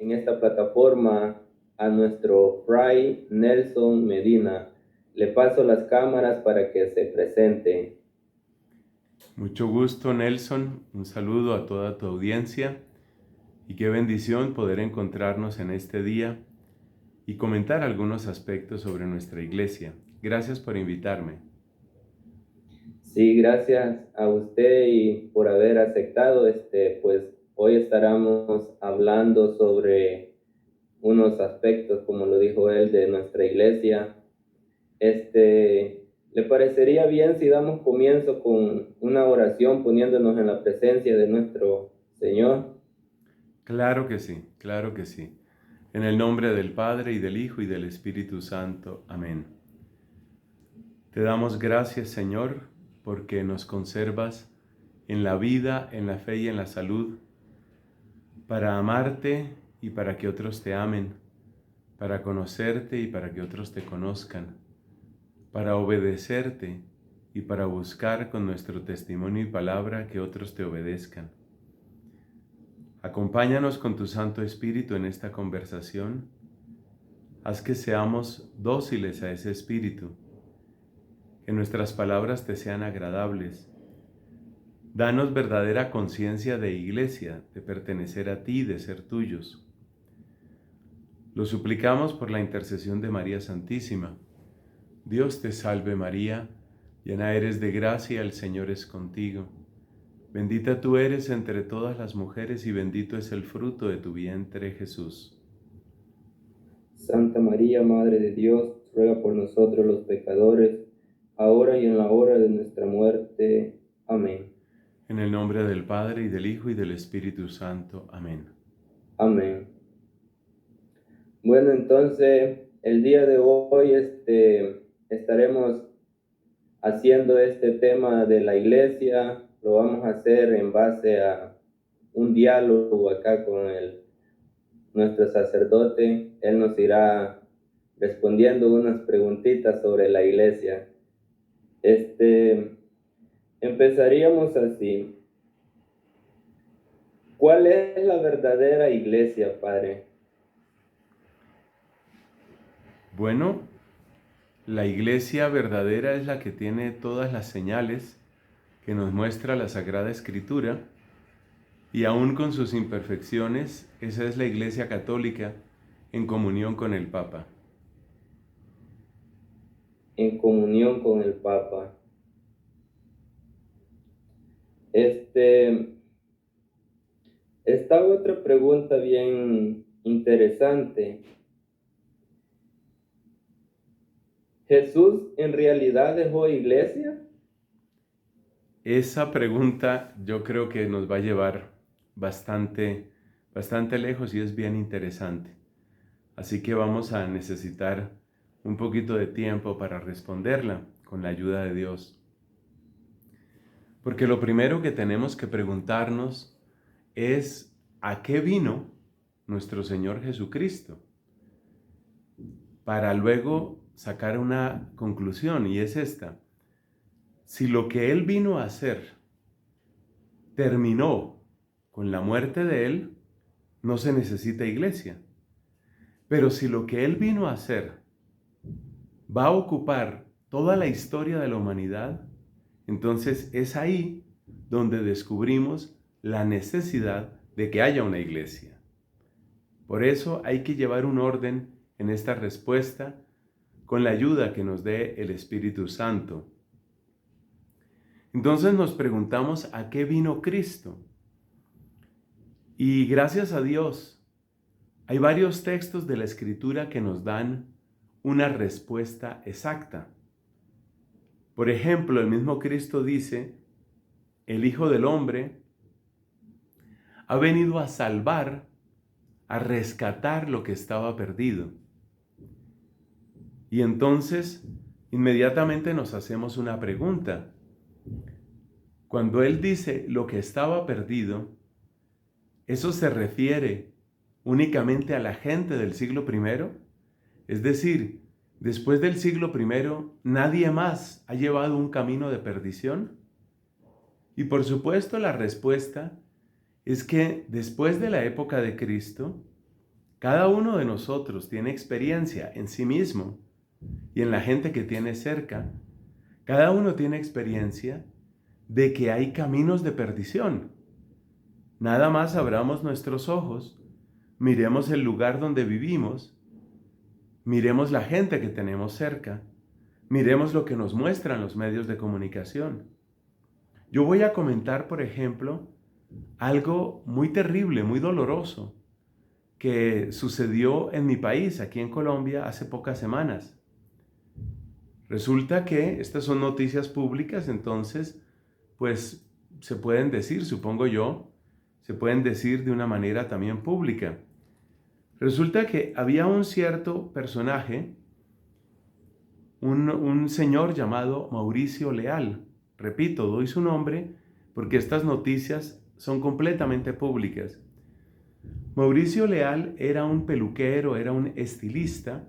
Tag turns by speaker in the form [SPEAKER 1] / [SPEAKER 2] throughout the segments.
[SPEAKER 1] en esta plataforma a nuestro Fray Nelson Medina. Le paso las cámaras para que se presente.
[SPEAKER 2] Mucho gusto, Nelson. Un saludo a toda tu audiencia y qué bendición poder encontrarnos en este día y comentar algunos aspectos sobre nuestra iglesia. Gracias por invitarme.
[SPEAKER 1] Sí, gracias a usted y por haber aceptado. Pues hoy estaremos hablando sobre unos aspectos, como lo dijo él, de nuestra iglesia. ¿Le parecería bien si damos comienzo con una oración poniéndonos en la presencia de nuestro Señor?
[SPEAKER 2] Claro que sí, claro que sí. En el nombre del Padre, y del Hijo, y del Espíritu Santo. Amén. Te damos gracias, Señor, porque nos conservas en la vida, en la fe y en la salud, para amarte y para que otros te amen, para conocerte y para que otros te conozcan, para obedecerte y para buscar con nuestro testimonio y palabra que otros te obedezcan. Acompáñanos con tu Santo Espíritu en esta conversación. Haz que seamos dóciles a ese Espíritu, que nuestras palabras te sean agradables. Danos verdadera conciencia de iglesia, de pertenecer a ti, de ser tuyos. Lo suplicamos por la intercesión de María Santísima. Dios te salve María, llena eres de gracia, el Señor es contigo. Bendita tú eres entre todas las mujeres y bendito es el fruto de tu vientre, Jesús.
[SPEAKER 1] Santa María, Madre de Dios, ruega por nosotros los pecadores, ahora y en la hora de nuestra muerte. Amén.
[SPEAKER 2] En el nombre del Padre, y del Hijo, y del Espíritu Santo. Amén.
[SPEAKER 1] Amén. Bueno, entonces, el día de hoy estaremos haciendo este tema de la iglesia. Lo vamos a hacer en base a un diálogo acá con nuestro sacerdote. Él nos irá respondiendo unas preguntitas sobre la iglesia. Empezaríamos así. ¿Cuál es la verdadera iglesia, Padre?
[SPEAKER 2] Bueno, la iglesia verdadera es la que tiene todas las señales que nos muestra la Sagrada Escritura, y aún con sus imperfecciones, esa es la Iglesia Católica en comunión con el Papa.
[SPEAKER 1] En comunión con el Papa. Esta otra pregunta bien interesante. ¿Jesús en realidad dejó iglesia?
[SPEAKER 2] Esa pregunta yo creo que nos va a llevar bastante lejos y es bien interesante. Así que vamos a necesitar un poquito de tiempo para responderla con la ayuda de Dios. Porque lo primero que tenemos que preguntarnos es ¿a qué vino nuestro Señor Jesucristo? Para luego sacar una conclusión, y es esta: si lo que Él vino a hacer terminó con la muerte de Él, no se necesita iglesia. Pero si lo que Él vino a hacer va a ocupar toda la historia de la humanidad, entonces es ahí donde descubrimos la necesidad de que haya una iglesia. Por eso hay que llevar un orden en esta respuesta con la ayuda que nos dé el Espíritu Santo. Entonces nos preguntamos ¿a qué vino Cristo? Y gracias a Dios, hay varios textos de la Escritura que nos dan una respuesta exacta. Por ejemplo, el mismo Cristo dice: el Hijo del Hombre ha venido a salvar, a rescatar lo que estaba perdido. Y entonces, inmediatamente nos hacemos una pregunta. Cuando Él dice lo que estaba perdido, ¿eso se refiere únicamente a la gente del siglo I? Es decir, después del siglo I, ¿nadie más ha llevado un camino de perdición? Y por supuesto la respuesta es que después de la época de Cristo, Cada uno de nosotros tiene experiencia en sí mismo y en la gente que tiene cerca. Cada uno tiene experiencia de que hay caminos de perdición. Nada más abramos nuestros ojos, miremos el lugar donde vivimos, miremos la gente que tenemos cerca, miremos lo que nos muestran los medios de comunicación. Yo voy a comentar, por ejemplo, algo muy terrible, muy doloroso, que sucedió en mi país, aquí en Colombia, hace pocas semanas. Resulta que estas son noticias públicas, entonces, pues se pueden decir, supongo yo, se pueden decir de una manera también pública. Resulta que había un cierto personaje, un señor llamado Mauricio Leal. Repito, doy su nombre porque estas noticias son completamente públicas. Mauricio Leal era un peluquero, era un estilista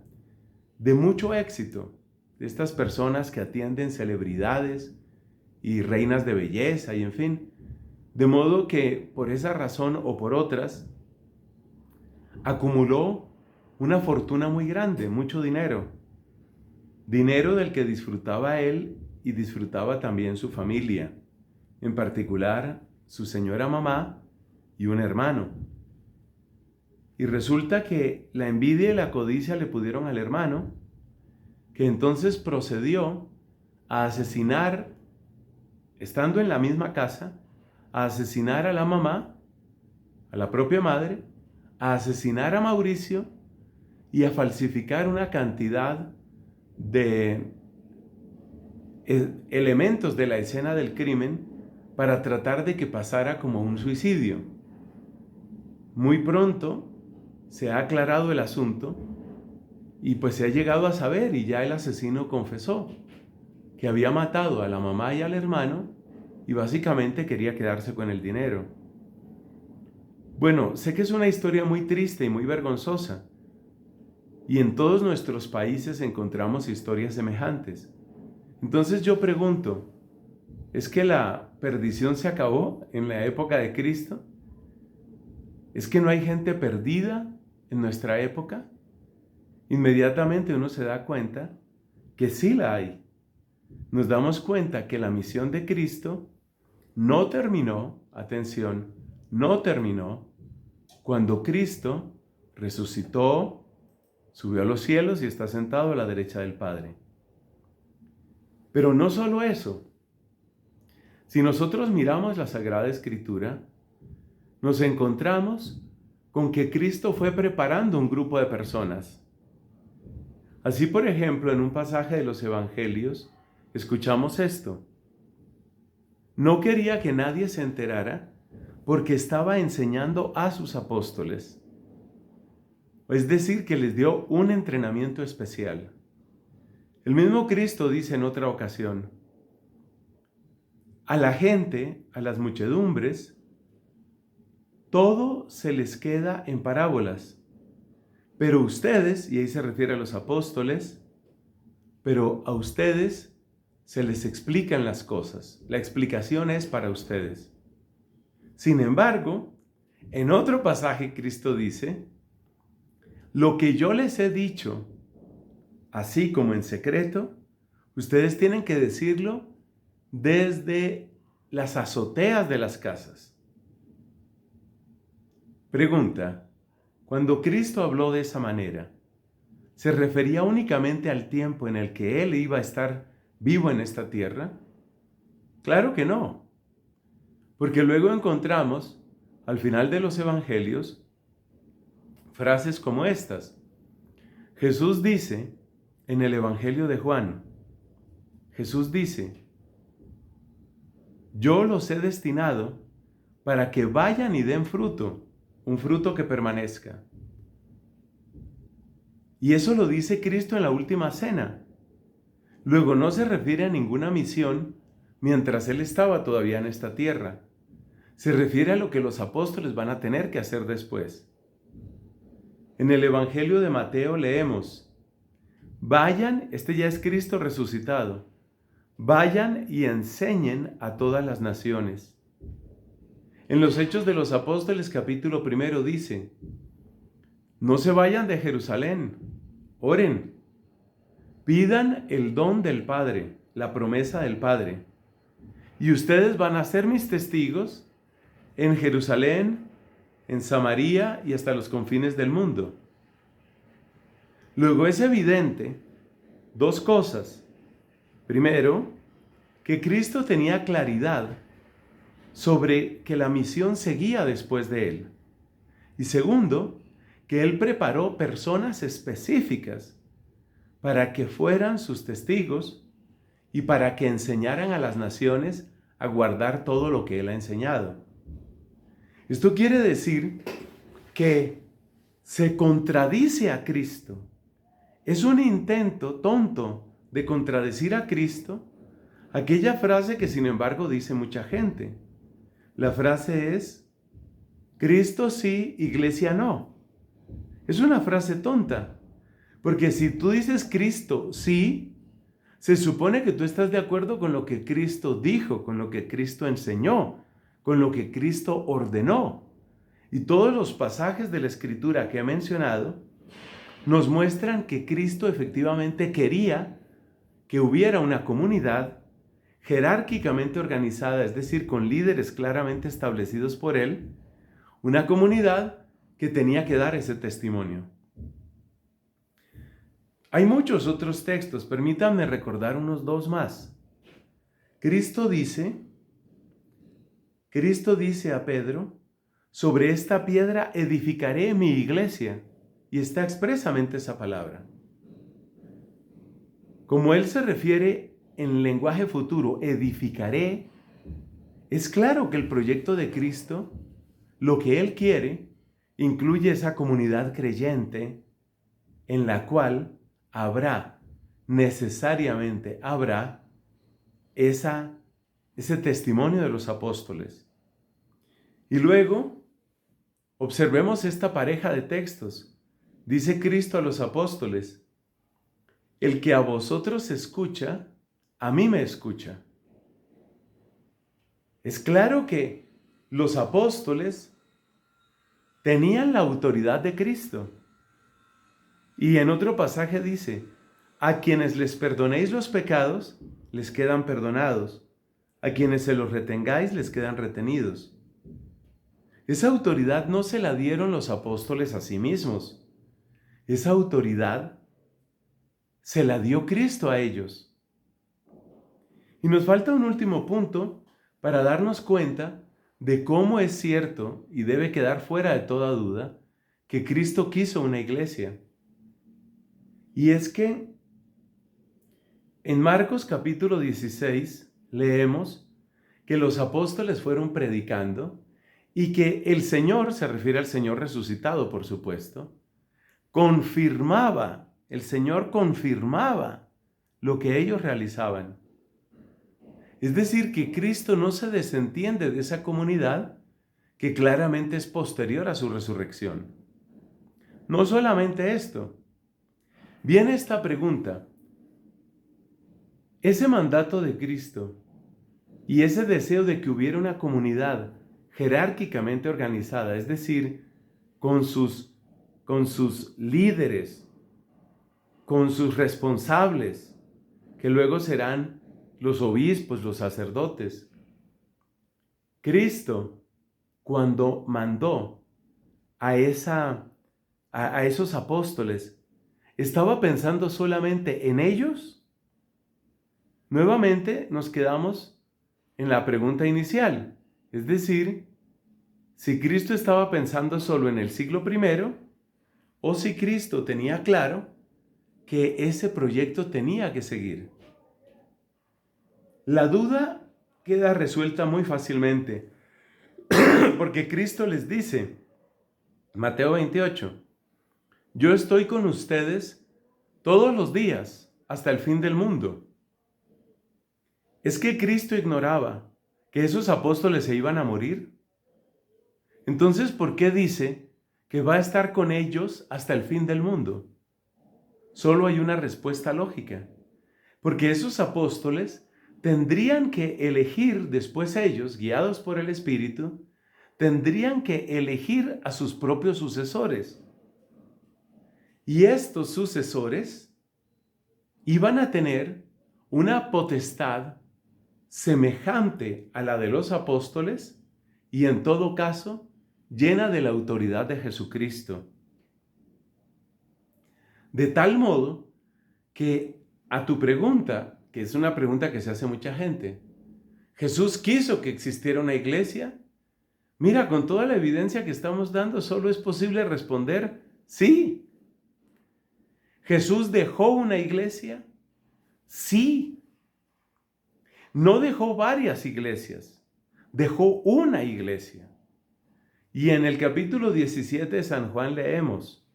[SPEAKER 2] de mucho éxito, de estas personas que atienden celebridades y reinas de belleza y en fin. De modo que por esa razón o por otras, acumuló una fortuna muy grande, mucho dinero. Dinero del que disfrutaba él y disfrutaba también su familia, en particular su señora mamá y un hermano. Y resulta que la envidia y la codicia le pudieron al hermano, que entonces procedió a asesinar, estando en la misma casa, a asesinar a la mamá, a la propia madre, a asesinar a Mauricio y a falsificar una cantidad de elementos de la escena del crimen para tratar de que pasara como un suicidio. Muy pronto se ha aclarado el asunto y pues se ha llegado a saber, y ya el asesino confesó que había matado a la mamá y al hermano y básicamente quería quedarse con el dinero. Bueno, sé que es una historia muy triste y muy vergonzosa, y en todos nuestros países encontramos historias semejantes. Entonces yo pregunto, ¿es que la perdición se acabó en la época de Cristo? ¿Es que no hay gente perdida en nuestra época? Inmediatamente uno se da cuenta que sí la hay. Nos damos cuenta que la misión de Cristo no terminó, atención, no terminó cuando Cristo resucitó, subió a los cielos y está sentado a la derecha del Padre. Pero no solo eso. Si nosotros miramos la Sagrada Escritura, nos encontramos con que Cristo fue preparando un grupo de personas. Así, por ejemplo, en un pasaje de los Evangelios, escuchamos esto. No quería que nadie se enterara porque estaba enseñando a sus apóstoles. Es decir, que les dio un entrenamiento especial. El mismo Cristo dice en otra ocasión, a la gente, a las muchedumbres, todo se les queda en parábolas. Pero ustedes, y ahí se refiere a los apóstoles, pero a ustedes se les explican las cosas. La explicación es para ustedes. Sin embargo, en otro pasaje Cristo dice, lo que yo les he dicho, así como en secreto, ustedes tienen que decirlo desde las azoteas de las casas. Pregunta, cuando Cristo habló de esa manera, ¿se refería únicamente al tiempo en el que Él iba a estar vivo en esta tierra? Claro que no, porque luego encontramos, al final de los Evangelios, frases como estas. Jesús dice, en el Evangelio de Juan, Jesús dice, yo los he destinado para que vayan y den fruto, un fruto que permanezca. Y eso lo dice Cristo en la última cena. Luego no se refiere a ninguna misión mientras Él estaba todavía en esta tierra. Se refiere a lo que los apóstoles van a tener que hacer después. En el Evangelio de Mateo leemos, vayan, este ya es Cristo resucitado, vayan y enseñen a todas las naciones. En los Hechos de los Apóstoles capítulo 1 dice, no se vayan de Jerusalén, oren, pidan el don del Padre, la promesa del Padre, y ustedes van a ser mis testigos en Jerusalén, en Samaria y hasta los confines del mundo. Luego es evidente dos cosas. Primero, que Cristo tenía claridad sobre que la misión seguía después de él. Y segundo, que él preparó personas específicas para que fueran sus testigos y para que enseñaran a las naciones a guardar todo lo que él ha enseñado. Esto quiere decir que se contradice a Cristo. Es un intento tonto de contradecir a Cristo aquella frase que sin embargo dice mucha gente. La frase es, Cristo sí, iglesia no. Es una frase tonta, porque si tú dices Cristo sí, se supone que tú estás de acuerdo con lo que Cristo dijo, con lo que Cristo enseñó, con lo que Cristo ordenó. Y todos los pasajes de la Escritura que he mencionado nos muestran que Cristo efectivamente quería que hubiera una comunidad jerárquicamente organizada, es decir, con líderes claramente establecidos por él, una comunidad que tenía que dar ese testimonio. Hay muchos otros textos, permítanme recordar unos dos más. Cristo dice a Pedro, sobre esta piedra edificaré mi iglesia, y está expresamente esa palabra. Como él se refiere en lenguaje futuro, edificaré, es claro que el proyecto de Cristo, lo que él quiere, incluye esa comunidad creyente en la cual necesariamente habrá ese testimonio de los apóstoles. Y luego, observemos esta pareja de textos. Dice Cristo a los apóstoles, el que a vosotros escucha, a mí me escucha. Es claro que los apóstoles tenían la autoridad de Cristo. Y en otro pasaje dice, a quienes les perdonéis los pecados, les quedan perdonados. A quienes se los retengáis, les quedan retenidos. Esa autoridad no se la dieron los apóstoles a sí mismos. Esa autoridad se la dio Cristo a ellos. Y nos falta un último punto para darnos cuenta de cómo es cierto y debe quedar fuera de toda duda que Cristo quiso una iglesia. Y es que en Marcos capítulo 16 leemos que los apóstoles fueron predicando y que el Señor, se refiere al Señor resucitado por supuesto, el Señor confirmaba lo que ellos realizaban. Es decir, que Cristo no se desentiende de esa comunidad que claramente es posterior a su resurrección. No solamente esto. Viene esta pregunta. Ese mandato de Cristo y ese deseo de que hubiera una comunidad jerárquicamente organizada, es decir, con sus líderes, con sus responsables, que luego serán los obispos, los sacerdotes. Cristo, cuando mandó a esos apóstoles, ¿estaba pensando solamente en ellos? Nuevamente nos quedamos en la pregunta inicial, es decir, si Cristo estaba pensando solo en el siglo I o si Cristo tenía claro que ese proyecto tenía que seguir. La duda queda resuelta muy fácilmente, porque Cristo les dice, Mateo 28, yo estoy con ustedes todos los días hasta el fin del mundo. ¿Es que Cristo ignoraba que esos apóstoles se iban a morir? Entonces, ¿por qué dice que va a estar con ellos hasta el fin del mundo? Solo hay una respuesta lógica, porque esos apóstoles tendrían que elegir después ellos, guiados por el Espíritu, tendrían que elegir a sus propios sucesores. Y estos sucesores iban a tener una potestad semejante a la de los apóstoles y en todo caso llena de la autoridad de Jesucristo. De tal modo que a tu pregunta, que es una pregunta que se hace mucha gente, ¿Jesús quiso que existiera una iglesia? Mira, con toda la evidencia que estamos dando, solo es posible responder sí. ¿Jesús dejó una iglesia? Sí. No dejó varias iglesias, dejó una iglesia. Y en el capítulo 17 de San Juan leemos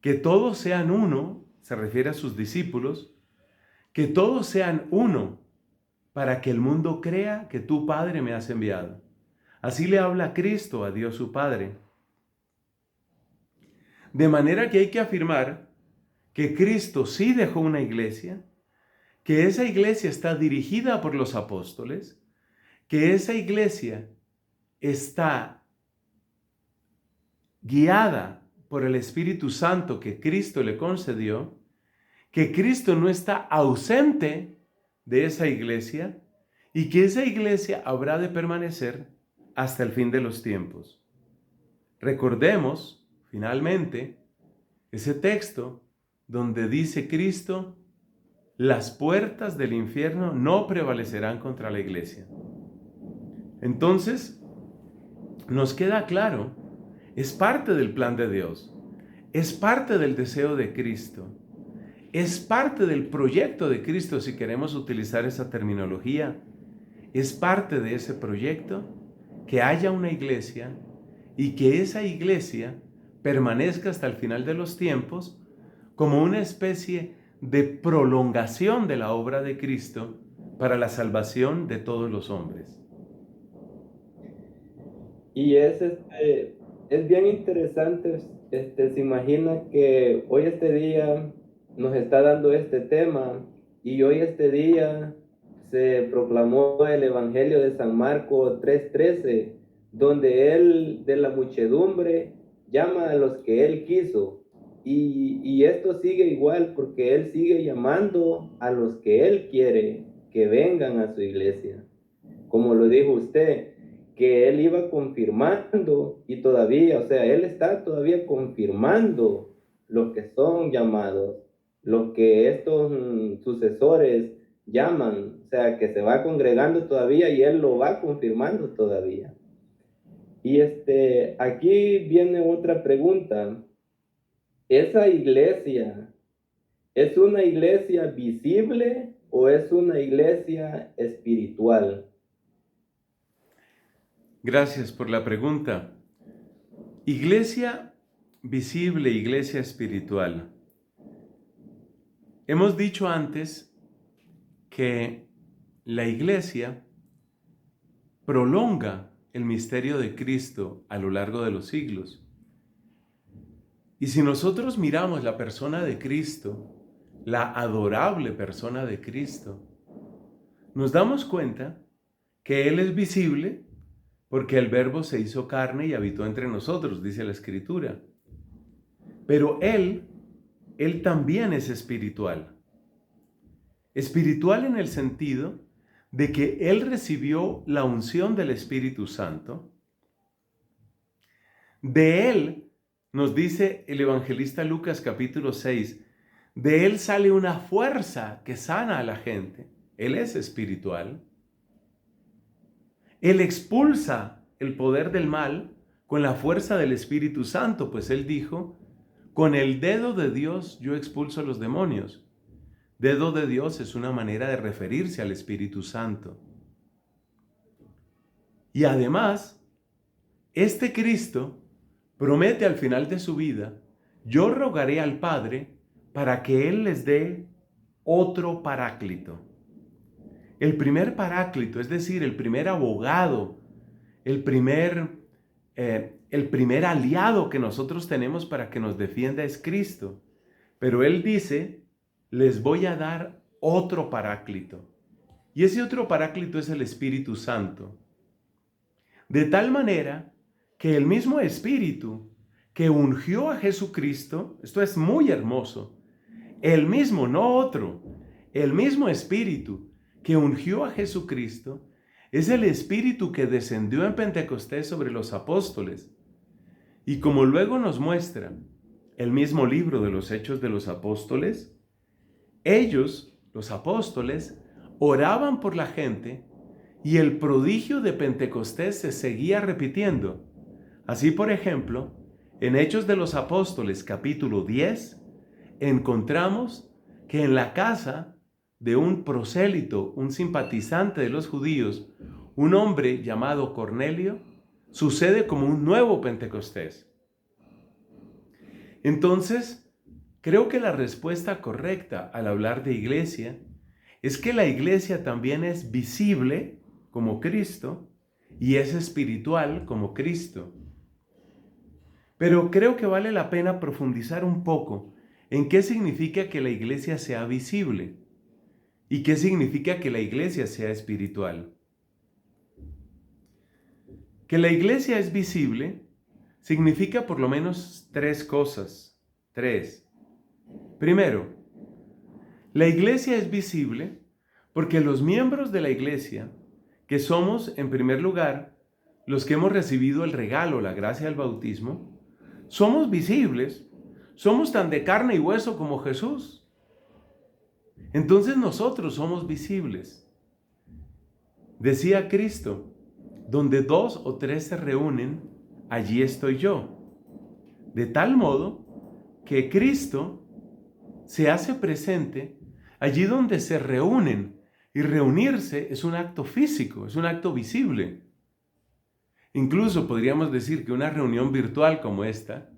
[SPEAKER 2] que todos sean uno, se refiere a sus discípulos, que todos sean uno para que el mundo crea que tú, Padre, me has enviado. Así le habla Cristo a Dios su Padre. De manera que hay que afirmar que Cristo sí dejó una iglesia, que esa iglesia está dirigida por los apóstoles, que esa iglesia está guiada por el Espíritu Santo que Cristo le concedió, que Cristo no está ausente de esa iglesia y que esa iglesia habrá de permanecer hasta el fin de los tiempos. Recordemos, finalmente, ese texto donde dice Cristo: las puertas del infierno no prevalecerán contra la iglesia. Entonces, nos queda claro, es parte del plan de Dios, es parte del deseo de Cristo, es parte del proyecto de Cristo, si queremos utilizar esa terminología, es parte de ese proyecto que haya una iglesia y que esa iglesia permanezca hasta el final de los tiempos como una especie de prolongación de la obra de Cristo para la salvación de todos los hombres.
[SPEAKER 1] Y es bien interesante, se imagina que hoy este día nos está dando este tema y hoy este día se proclamó el Evangelio de San Marcos 3:13, donde él de la muchedumbre llama a los que él quiso. Y esto sigue igual porque él sigue llamando a los que él quiere que vengan a su iglesia. Como lo dijo usted, que él iba confirmando y todavía, o sea, él está todavía confirmando los que son llamados, los que estos sucesores llaman, o sea, que se va congregando todavía y él lo va confirmando todavía. Y aquí viene otra pregunta. ¿Esa iglesia es una iglesia visible o es una iglesia espiritual?
[SPEAKER 2] Gracias por la pregunta. Iglesia visible, iglesia espiritual. Hemos dicho antes que la iglesia prolonga el misterio de Cristo a lo largo de los siglos. Y si nosotros miramos la persona de Cristo, la adorable persona de Cristo, nos damos cuenta que Él es visible porque el Verbo se hizo carne y habitó entre nosotros, dice la Escritura. Pero Él también es espiritual. Espiritual en el sentido de que Él recibió la unción del Espíritu Santo. De Él, nos dice el evangelista Lucas capítulo 6, de Él sale una fuerza que sana a la gente. Él es espiritual. Él expulsa el poder del mal con la fuerza del Espíritu Santo, pues Él dijo: con el dedo de Dios yo expulso los demonios. Dedo de Dios es una manera de referirse al Espíritu Santo. Y además, este Cristo promete al final de su vida: yo rogaré al Padre para que Él les dé otro paráclito. El primer paráclito, es decir, el primer abogado, el primer aliado que nosotros tenemos para que nos defienda es Cristo. Pero Él dice: les voy a dar otro paráclito. Y ese otro paráclito es el Espíritu Santo. De tal manera que el mismo Espíritu que ungió a Jesucristo, esto es muy hermoso, el mismo, no otro, el mismo Espíritu que ungió a Jesucristo, es el Espíritu que descendió en Pentecostés sobre los apóstoles. Y como luego nos muestra el mismo libro de los Hechos de los Apóstoles, ellos, los apóstoles, oraban por la gente y el prodigio de Pentecostés se seguía repitiendo. Así, por ejemplo, en Hechos de los Apóstoles, capítulo 10, encontramos que en la casa de un prosélito, un simpatizante de los judíos, un hombre llamado Cornelio, sucede como un nuevo Pentecostés. Entonces, creo que la respuesta correcta al hablar de iglesia es que la iglesia también es visible como Cristo y es espiritual como Cristo. Pero creo que vale la pena profundizar un poco en qué significa que la iglesia sea visible y qué significa que la iglesia sea espiritual. Que la iglesia es visible significa por lo menos tres cosas. Tres. Primero, la iglesia es visible porque los miembros de la iglesia, que somos en primer lugar los que hemos recibido el regalo, la gracia del bautismo, somos visibles, somos tan de carne y hueso como Jesús. Entonces nosotros somos visibles. Decía Cristo, donde 2 o 3 se reúnen, allí estoy yo. De tal modo que Cristo se hace presente allí donde se reúnen, y reunirse es un acto físico, es un acto visible. Incluso podríamos decir que una reunión virtual como esta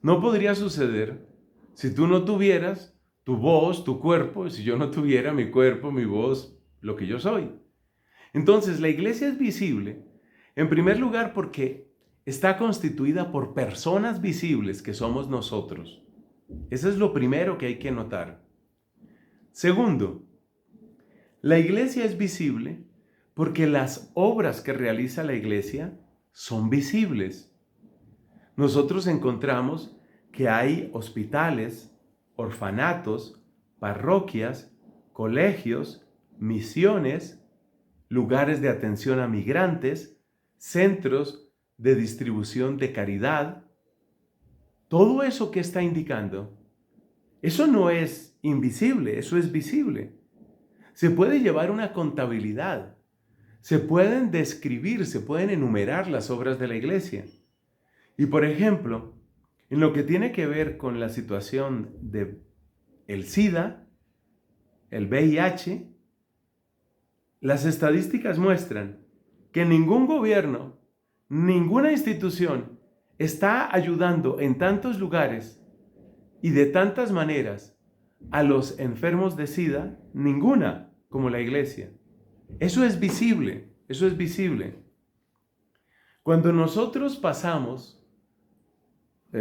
[SPEAKER 2] no podría suceder si tú no tuvieras tu voz, tu cuerpo, y si yo no tuviera mi cuerpo, mi voz, lo que yo soy. Entonces, la iglesia es visible, en primer lugar, porque está constituida por personas visibles que somos nosotros. Eso es lo primero que hay que notar. Segundo, la iglesia es visible porque las obras que realiza la iglesia son visibles. Nosotros encontramos que hay hospitales, orfanatos, parroquias, colegios, misiones, lugares de atención a migrantes, centros de distribución de caridad. Todo eso que está indicando, eso no es invisible, eso es visible. Se puede llevar una contabilidad, se pueden describir, se pueden enumerar las obras de la iglesia. Y por ejemplo, en lo que tiene que ver con la situación de el SIDA, el VIH, las estadísticas muestran que ningún gobierno, ninguna institución está ayudando en tantos lugares y de tantas maneras a los enfermos de SIDA, ninguna como la iglesia. Eso es visible, eso es visible. Cuando nosotros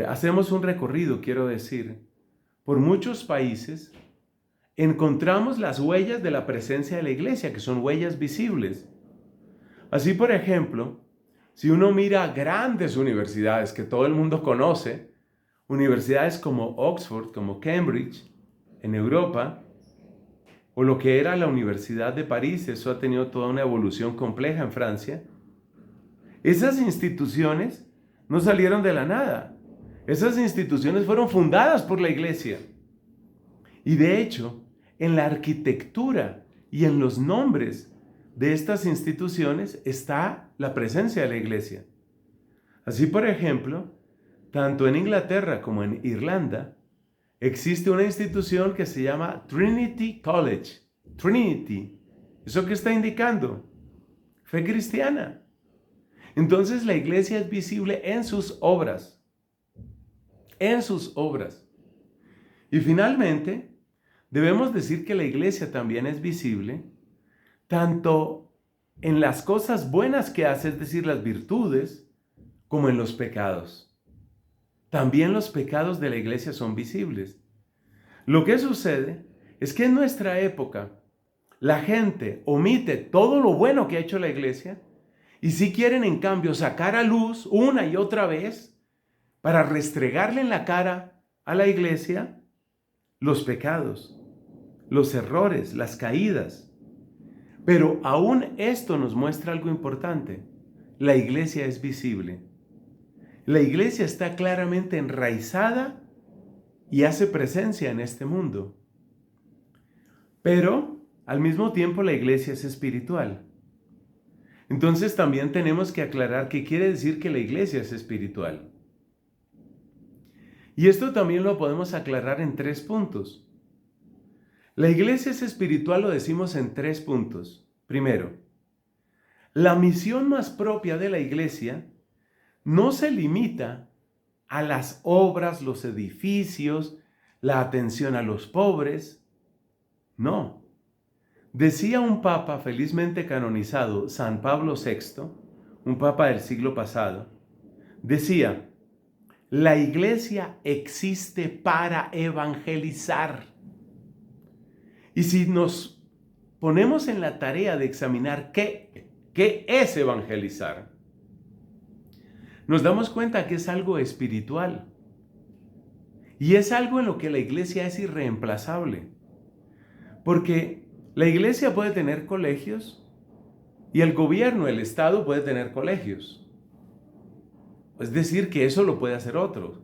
[SPEAKER 2] hacemos un recorrido, quiero decir, por muchos países, encontramos las huellas de la presencia de la iglesia, que son huellas visibles. Así, por ejemplo, si uno mira grandes universidades que todo el mundo conoce, universidades como Oxford, como Cambridge, en Europa, o lo que era la Universidad de París, eso ha tenido toda una evolución compleja en Francia. Esas instituciones no salieron de la nada. Esas instituciones fueron fundadas por la iglesia. Y de hecho, en la arquitectura y en los nombres de estas instituciones está la presencia de la iglesia. Así, por ejemplo, tanto en Inglaterra como en Irlanda, existe una institución que se llama Trinity College. Trinity. ¿Eso qué está indicando? Fe cristiana. Entonces la iglesia es visible en sus obras. En sus obras. Y finalmente, debemos decir que la iglesia también es visible tanto en las cosas buenas que hace, es decir, las virtudes, como en los pecados. También los pecados de la iglesia son visibles. Lo que sucede es que en nuestra época la gente omite todo lo bueno que ha hecho la iglesia y sí quieren en cambio sacar a luz una y otra vez para restregarle en la cara a la iglesia los pecados, los errores, las caídas. Pero aún esto nos muestra algo importante. La iglesia es visible. La iglesia está claramente enraizada y hace presencia en este mundo. Pero al mismo tiempo la iglesia es espiritual. Entonces también tenemos que aclarar qué quiere decir que la iglesia es espiritual. Y esto también lo podemos aclarar en 3 puntos. La iglesia es espiritual, lo decimos en 3 puntos. Primero, la misión más propia de la iglesia no se limita a las obras, los edificios, la atención a los pobres. No. Decía un papa felizmente canonizado, San Pablo VI, un papa del siglo pasado, decía: la iglesia existe para evangelizar. Y si nos ponemos en la tarea de examinar qué es evangelizar, nos damos cuenta que es algo espiritual. Y es algo en lo que la iglesia es irreemplazable. Porque la iglesia puede tener colegios y el gobierno, el Estado puede tener colegios. Es decir, que eso lo puede hacer otro.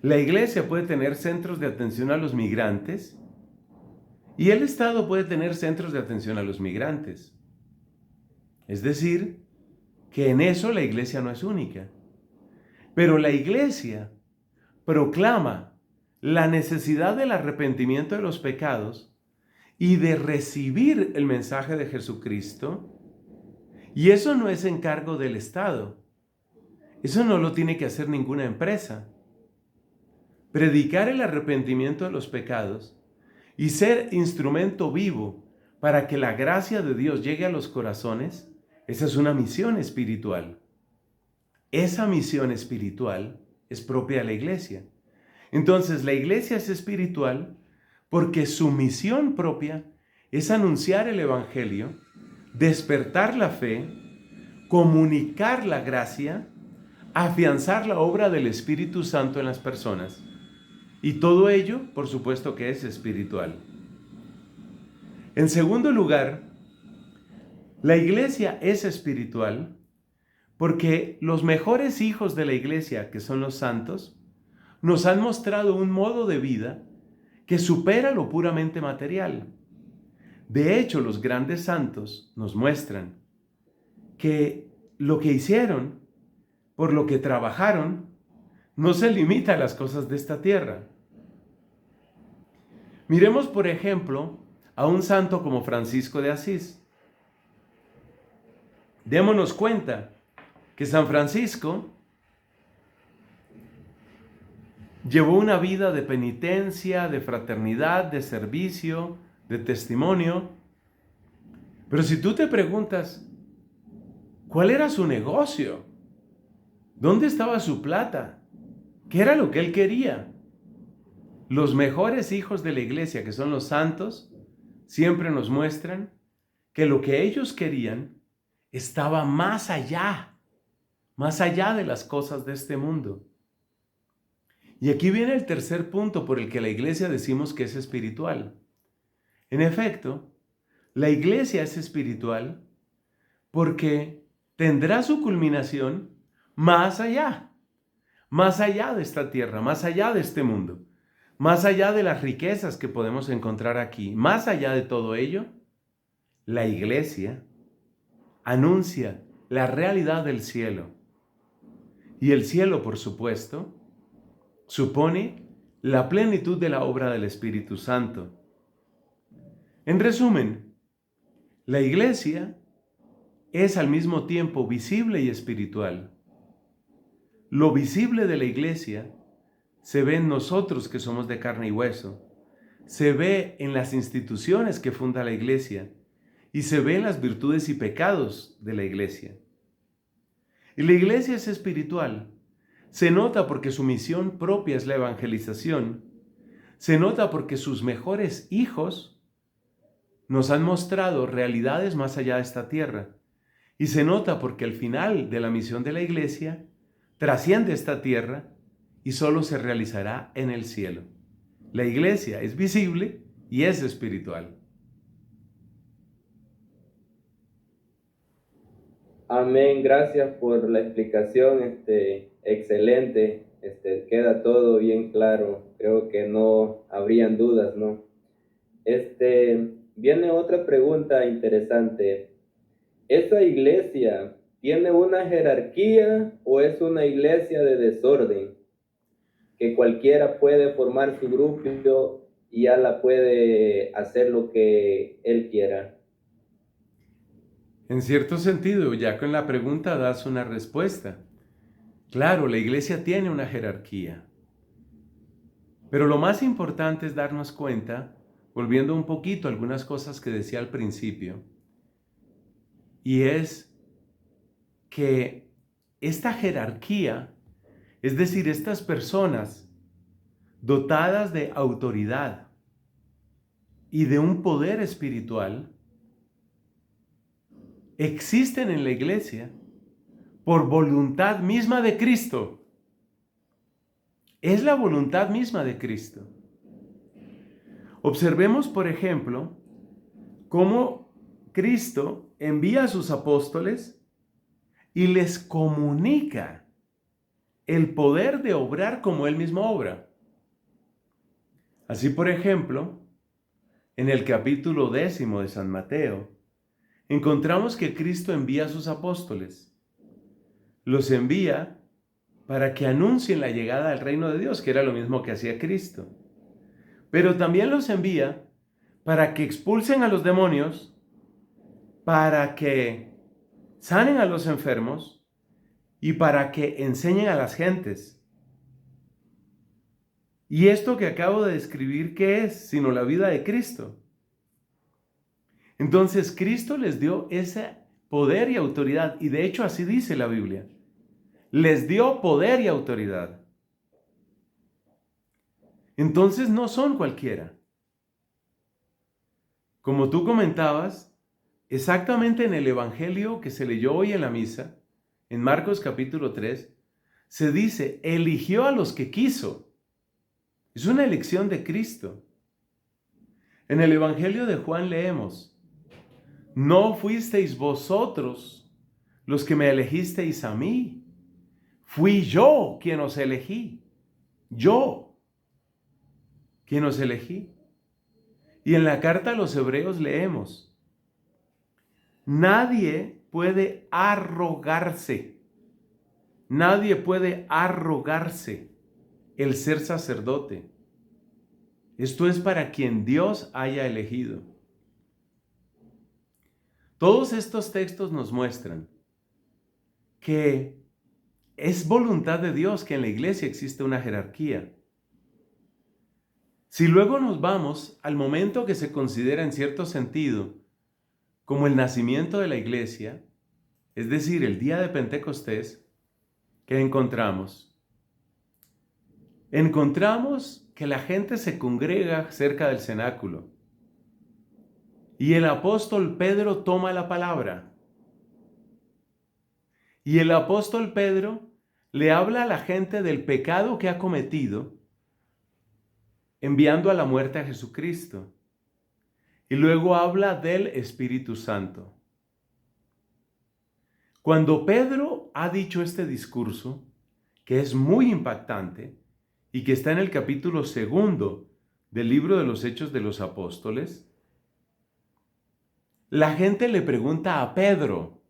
[SPEAKER 2] La iglesia puede tener centros de atención a los migrantes y el Estado puede tener centros de atención a los migrantes. Es decir, que en eso la iglesia no es única. Pero la iglesia proclama la necesidad del arrepentimiento de los pecados y de recibir el mensaje de Jesucristo. Y eso no es encargo del Estado. Eso no lo tiene que hacer ninguna empresa. Predicar el arrepentimiento de los pecados y ser instrumento vivo para que la gracia de Dios llegue a los corazones, esa es una misión espiritual. Esa misión espiritual es propia de la iglesia. Entonces, la iglesia es espiritual porque su misión propia es anunciar el evangelio, despertar la fe, comunicar la gracia, afianzar la obra del Espíritu Santo en las personas. Y todo ello, por supuesto, que es espiritual. En segundo lugar, la iglesia es espiritual porque los mejores hijos de la iglesia, que son los santos, nos han mostrado un modo de vida que supera lo puramente material. De hecho, los grandes santos nos muestran que lo que hicieron, por lo que trabajaron, no se limita a las cosas de esta tierra. Miremos, por ejemplo, a un santo como Francisco de Asís. Démonos cuenta que San Francisco llevó una vida de penitencia, de fraternidad, de servicio, de testimonio. Pero si tú te preguntas, ¿cuál era su negocio? ¿Dónde estaba su plata? ¿Qué era lo que él quería? Los mejores hijos de la iglesia, que son los santos, siempre nos muestran que lo que ellos querían estaba más allá de las cosas de este mundo. Y aquí viene el tercer punto por el que la iglesia decimos que es espiritual. En efecto, la iglesia es espiritual porque tendrá su culminación más allá de esta tierra, más allá de este mundo, más allá de las riquezas que podemos encontrar aquí, más allá de todo ello, la iglesia anuncia la realidad del cielo. Y el cielo, por supuesto, supone la plenitud de la obra del Espíritu Santo. En resumen, la iglesia es al mismo tiempo visible y espiritual. Lo visible de la iglesia se ve en nosotros que somos de carne y hueso, se ve en las instituciones que funda la iglesia y se ve en las virtudes y pecados de la iglesia. Y la iglesia es espiritual. Se nota porque su misión propia es la evangelización. Se nota porque sus mejores hijos nos han mostrado realidades más allá de esta tierra. Y se nota porque el final de la misión de la iglesia trasciende esta tierra y solo se realizará en el cielo. La iglesia es visible y es espiritual.
[SPEAKER 1] Amén, gracias por la explicación, excelente, queda todo bien claro, creo que no habrían dudas, ¿no? Viene otra pregunta interesante. ¿Esa iglesia tiene una jerarquía o es una iglesia de desorden? Que cualquiera puede formar su grupo y ya la puede hacer lo que él quiera.
[SPEAKER 2] En cierto sentido, ya con la pregunta das una respuesta. Claro, la iglesia tiene una jerarquía. Pero lo más importante es darnos cuenta, volviendo un poquito a algunas cosas que decía al principio, y es que esta jerarquía, es decir, estas personas dotadas de autoridad y de un poder espiritual, existen en la iglesia por voluntad misma de Cristo. Es la voluntad misma de Cristo. Observemos, por ejemplo, cómo Cristo envía a sus apóstoles y les comunica el poder de obrar como Él mismo obra. Así, por ejemplo, en el capítulo 10 de San Mateo, encontramos que Cristo envía a sus apóstoles. Los envía para que anuncien la llegada del reino de Dios, que era lo mismo que hacía Cristo. Pero también los envía para que expulsen a los demonios, para que sanen a los enfermos y para que enseñen a las gentes. Y esto que acabo de describir, ¿qué es? Sino la vida de Cristo. Entonces, Cristo les dio ese poder y autoridad, y de hecho así dice la Biblia. Les dio poder y autoridad. Entonces no son cualquiera. Como tú comentabas, exactamente en el Evangelio que se leyó hoy en la misa, en Marcos capítulo 3, se dice, eligió a los que quiso. Es una elección de Cristo. En el Evangelio de Juan leemos, no fuisteis vosotros los que me elegisteis a mí, fui yo quien os elegí, yo quien os elegí. Y en la carta a los Hebreos leemos, nadie puede arrogarse el ser sacerdote. Esto es para quien Dios haya elegido. Todos estos textos nos muestran que es voluntad de Dios que en la iglesia existe una jerarquía. Si luego nos vamos al momento que se considera en cierto sentido como el nacimiento de la iglesia, es decir, el día de Pentecostés, ¿qué encontramos? Encontramos que la gente se congrega cerca del cenáculo y el apóstol Pedro toma la palabra. Y el apóstol Pedro le habla a la gente del pecado que ha cometido, enviando a la muerte a Jesucristo. Y luego habla del Espíritu Santo. Cuando Pedro ha dicho este discurso, que es muy impactante y que está en el capítulo 2 del libro de los Hechos de los Apóstoles, la gente le pregunta a Pedro,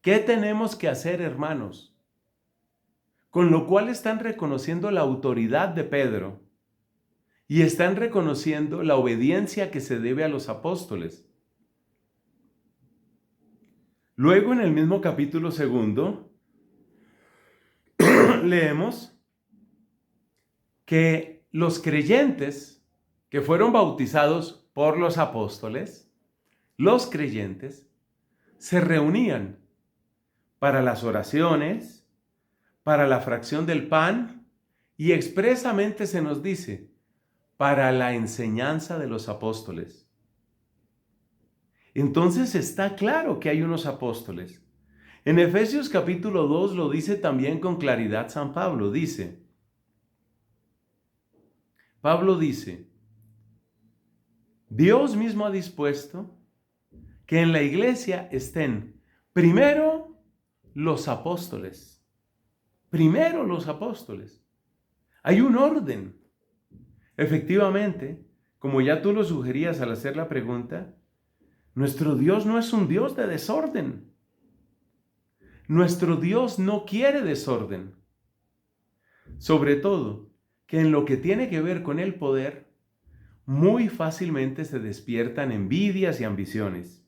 [SPEAKER 2] ¿qué tenemos que hacer, hermanos? Con lo cual están reconociendo la autoridad de Pedro y están reconociendo la obediencia que se debe a los apóstoles. Luego, en el mismo capítulo 2, leemos que los creyentes que fueron bautizados por los apóstoles, los creyentes, se reunían para las oraciones, para la fracción del pan y expresamente se nos dice, para la enseñanza de los apóstoles. Entonces está claro que hay unos apóstoles. En Efesios capítulo 2 lo dice también con claridad San Pablo. Pablo dice, Dios mismo ha dispuesto que en la iglesia estén primero los apóstoles. Primero los apóstoles. Hay un orden. Efectivamente, como ya tú lo sugerías al hacer la pregunta, nuestro Dios no es un Dios de desorden. Nuestro Dios no quiere desorden. Sobre todo, que en lo que tiene que ver con el poder, muy fácilmente se despiertan envidias y ambiciones.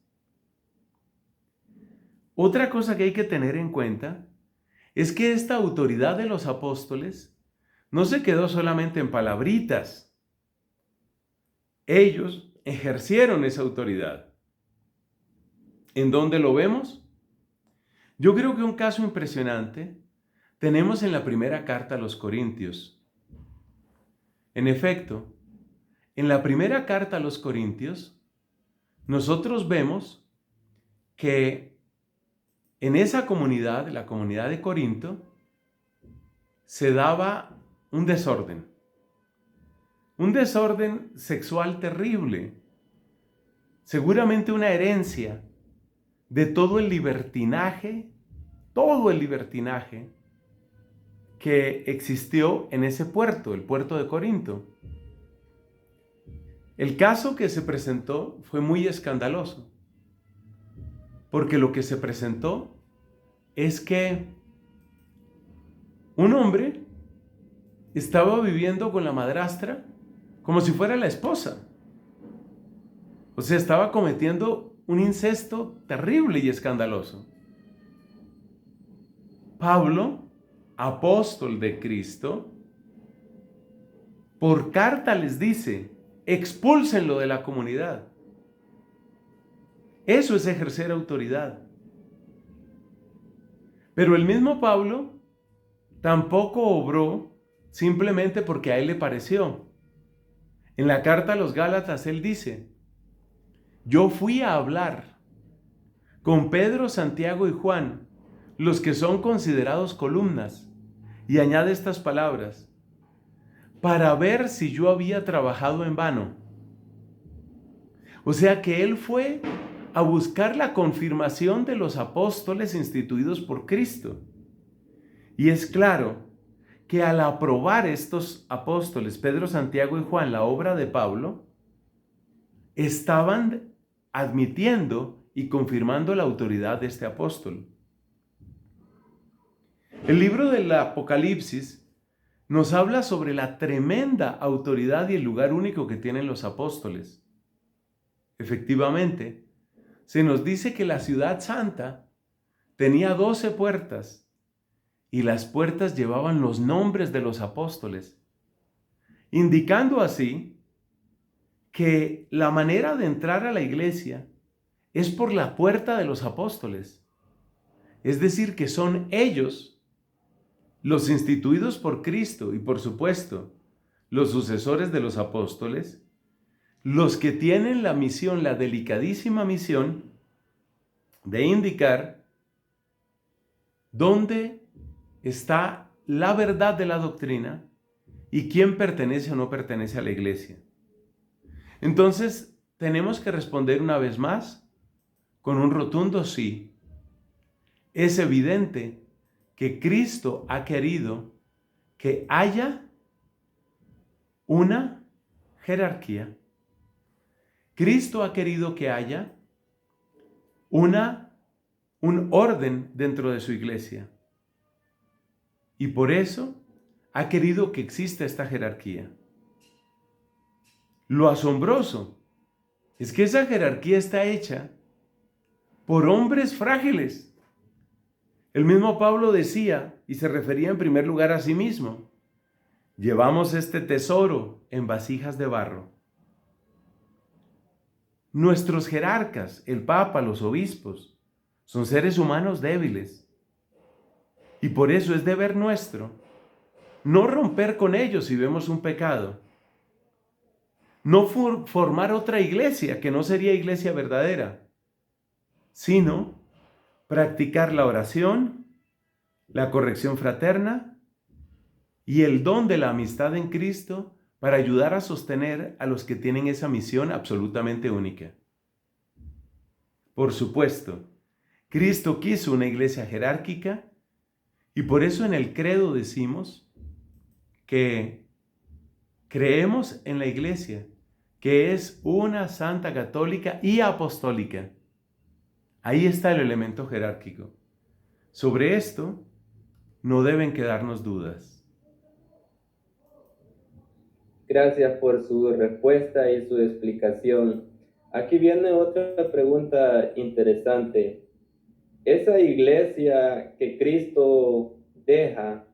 [SPEAKER 2] Otra cosa que hay que tener en cuenta es que esta autoridad de los apóstoles no se quedó solamente en palabritas. Ellos ejercieron esa autoridad. ¿En dónde lo vemos? Yo creo que un caso impresionante tenemos en la primera carta a los Corintios. En efecto, en la primera carta a los Corintios, nosotros vemos que en esa comunidad, la comunidad de Corinto, se daba un desorden sexual terrible, seguramente una herencia de todo el libertinaje que existió en ese puerto, el puerto de Corinto. El caso que se presentó fue muy escandaloso, porque lo que se presentó es que un hombre estaba viviendo con la madrastra como si fuera la esposa. O sea, estaba cometiendo un incesto terrible y escandaloso. Pablo, apóstol de Cristo, por carta les dice, expúlsenlo de la comunidad. Eso es ejercer autoridad. Pero el mismo Pablo tampoco obró simplemente porque a él le pareció. En la carta a los Gálatas él dice, yo fui a hablar con Pedro, Santiago y Juan, los que son considerados columnas, y añade estas palabras, para ver si yo había trabajado en vano. O sea que él fue a buscar la confirmación de los apóstoles instituidos por Cristo. Y es claro que al aprobar estos apóstoles, Pedro, Santiago y Juan, la obra de Pablo, estaban admitiendo y confirmando la autoridad de este apóstol. El libro del Apocalipsis nos habla sobre la tremenda autoridad y el lugar único que tienen los apóstoles. Efectivamente, se nos dice que la ciudad santa tenía 12 puertas y las puertas llevaban los nombres de los apóstoles, indicando así que la manera de entrar a la iglesia es por la puerta de los apóstoles. Es decir, que son ellos, los instituidos por Cristo y por supuesto, los sucesores de los apóstoles, los que tienen la misión, la delicadísima misión de indicar dónde está la verdad de la doctrina y quién pertenece o no pertenece a la iglesia. Entonces, tenemos que responder una vez más con un rotundo sí. Es evidente que Cristo ha querido que haya una jerarquía. Cristo ha querido que haya un orden dentro de su iglesia. Y por eso ha querido que exista esta jerarquía. Lo asombroso es que esa jerarquía está hecha por hombres frágiles. El mismo Pablo decía, y se refería en primer lugar a sí mismo, llevamos este tesoro en vasijas de barro. Nuestros jerarcas, el Papa, los obispos, son seres humanos débiles. Y por eso es deber nuestro no romper con ellos si vemos un pecado. No formar otra iglesia que no sería iglesia verdadera, sino practicar la oración, la corrección fraterna y el don de la amistad en Cristo para ayudar a sostener a los que tienen esa misión absolutamente única. Por supuesto, Cristo quiso una iglesia jerárquica y por eso en el credo decimos que creemos en la iglesia, que es una santa católica y apostólica. Ahí está el elemento jerárquico. Sobre esto no deben quedarnos dudas.
[SPEAKER 1] Gracias por su respuesta y su explicación. Aquí viene otra pregunta interesante. ¿Esa iglesia que Cristo deja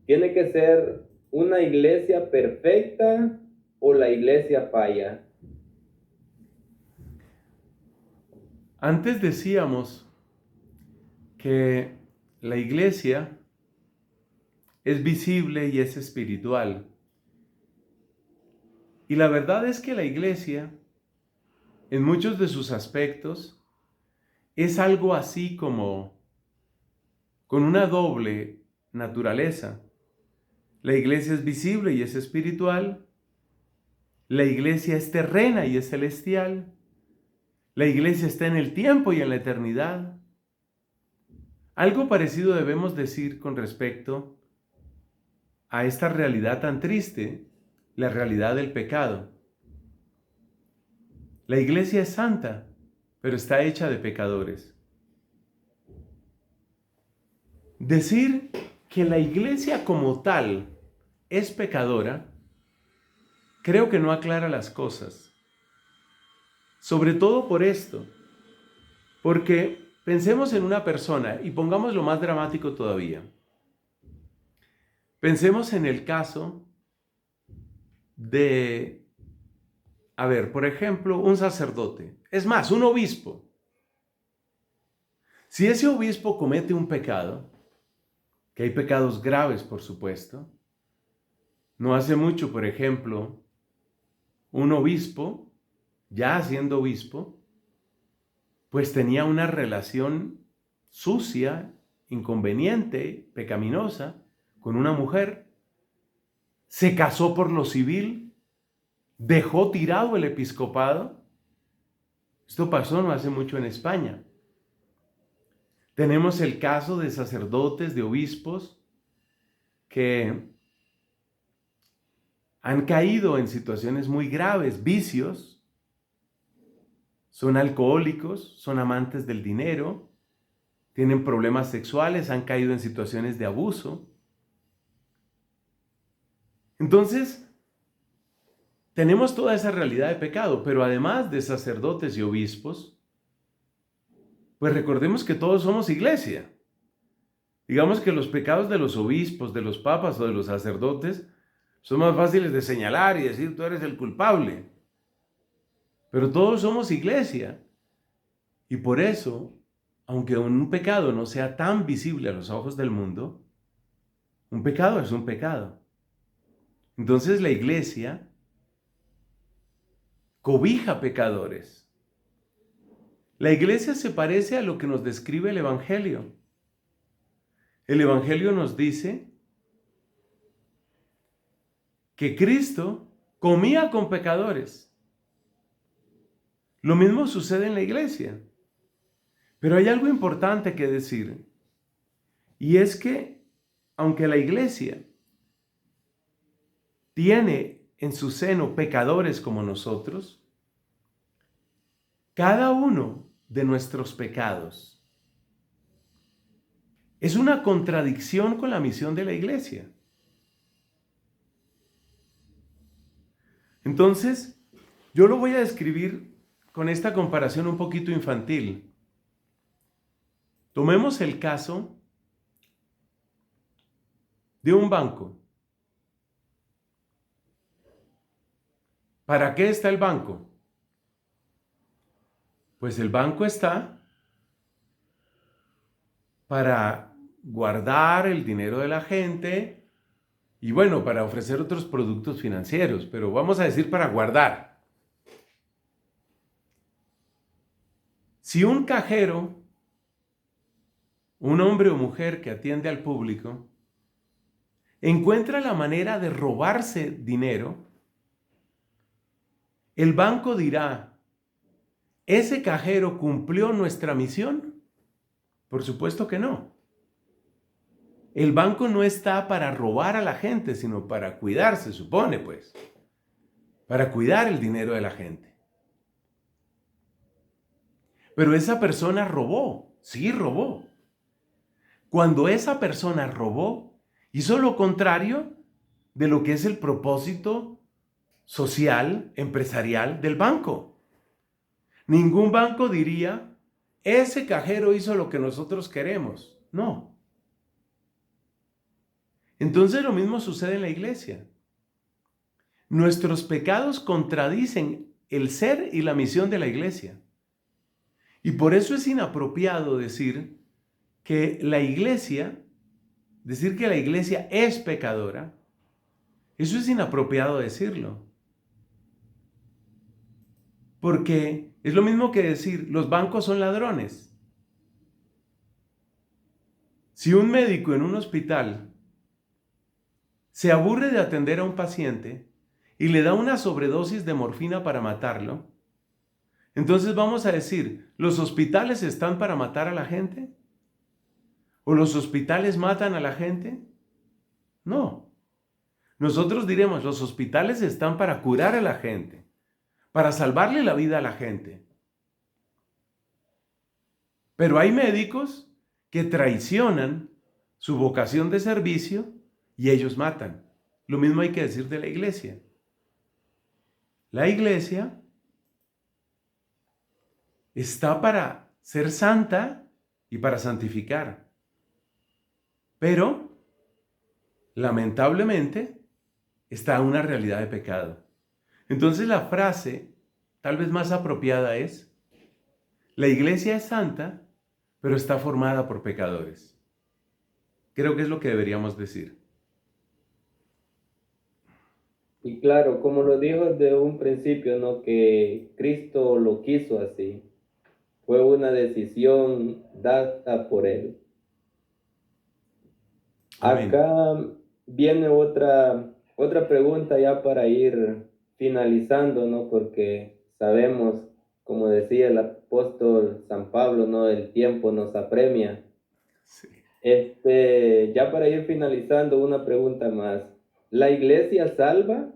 [SPEAKER 1] tiene que ser una iglesia perfecta o la iglesia falla?
[SPEAKER 2] Antes decíamos que la iglesia es visible y es espiritual. Y la verdad es que la iglesia, en muchos de sus aspectos, es algo así como con una doble naturaleza. La iglesia es visible y es espiritual. La iglesia es terrena y es celestial. La iglesia está en el tiempo y en la eternidad. Algo parecido debemos decir con respecto a esta realidad tan triste, la realidad del pecado. La iglesia es santa, pero está hecha de pecadores. Decir que la iglesia como tal es pecadora, creo que no aclara las cosas. Sobre todo por esto, porque pensemos en una persona y pongamos lo más dramático todavía. Pensemos en el caso de, por ejemplo, un sacerdote. Es más, un obispo. Si ese obispo comete un pecado, que hay pecados graves, por supuesto, no hace mucho, por ejemplo, un obispo, ya siendo obispo, pues tenía una relación sucia, inconveniente, pecaminosa, con una mujer, se casó por lo civil, dejó tirado el episcopado. Esto pasó no hace mucho en España. Tenemos el caso de sacerdotes, de obispos, que han caído en situaciones muy graves, vicios, son alcohólicos, son amantes del dinero, tienen problemas sexuales, han caído en situaciones de abuso. Entonces, tenemos toda esa realidad de pecado, pero además de sacerdotes y obispos, pues recordemos que todos somos iglesia. Digamos que los pecados de los obispos, de los papas o de los sacerdotes son más fáciles de señalar y decir tú eres el culpable. Pero todos somos iglesia. Y por eso, aunque un pecado no sea tan visible a los ojos del mundo, un pecado es un pecado. Entonces la iglesia cobija pecadores. La iglesia se parece a lo que nos describe el Evangelio. El Evangelio nos dice que Cristo comía con pecadores. Lo mismo sucede en la iglesia. Pero hay algo importante que decir. Y es que, aunque la iglesia tiene en su seno pecadores como nosotros, cada uno de nuestros pecados es una contradicción con la misión de la iglesia. Entonces, yo lo voy a describir con esta comparación un poquito infantil. Tomemos el caso de un banco. ¿Para qué está el banco? Pues el banco está para guardar el dinero de la gente y bueno, para ofrecer otros productos financieros, pero vamos a decir para guardar. Si un cajero un hombre o mujer que atiende al público, encuentra la manera de robarse dinero, el banco dirá, ¿ese cajero cumplió nuestra misión? Por supuesto que no. El banco no está para robar a la gente, sino para cuidar, se supone, pues, para cuidar el dinero de la gente. Pero esa persona robó, sí robó. Cuando esa persona robó, hizo lo contrario de lo que es el propósito social, empresarial del banco. Ningún banco diría, ese cajero hizo lo que nosotros queremos. No. Entonces lo mismo sucede en la iglesia. Nuestros pecados contradicen el ser y la misión de la iglesia. Y por eso es inapropiado decir que la iglesia es pecadora. Eso es inapropiado decirlo. Porque es lo mismo que decir, los bancos son ladrones. Si un médico en un hospital se aburre de atender a un paciente y le da una sobredosis de morfina para matarlo, entonces vamos a decir, ¿los hospitales están para matar a la gente? ¿O los hospitales matan a la gente? No. Nosotros diremos, los hospitales están para curar a la gente, para salvarle la vida a la gente. Pero hay médicos que traicionan su vocación de servicio y ellos matan. Lo mismo hay que decir de la iglesia. La iglesia está para ser santa y para santificar. Pero, lamentablemente, está una realidad de pecado. Entonces la frase tal vez más apropiada es, la iglesia es santa, pero está formada por pecadores. Creo que es lo que deberíamos decir.
[SPEAKER 1] Y claro, como lo dijo desde un principio, ¿no? Que Cristo lo quiso así. Fue una decisión dada por Él.
[SPEAKER 2] Amén.
[SPEAKER 1] Acá viene otra pregunta ya para ir finalizando, ¿no? Porque sabemos, como decía el apóstol San Pablo, ¿no? El tiempo nos apremia.
[SPEAKER 2] Sí.
[SPEAKER 1] Ya para ir finalizando, una pregunta más. ¿La iglesia salva?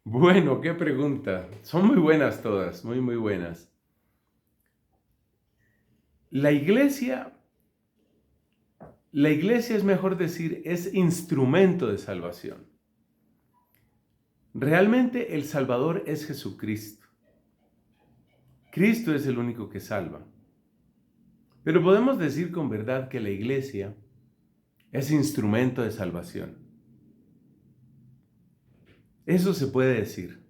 [SPEAKER 2] Bueno, qué pregunta. Son muy buenas todas, muy, muy buenas. La iglesia es mejor decir, es instrumento de salvación. Realmente el Salvador es Jesucristo. Cristo es el único que salva. Pero podemos decir con verdad que la iglesia es instrumento de salvación. Eso se puede decir.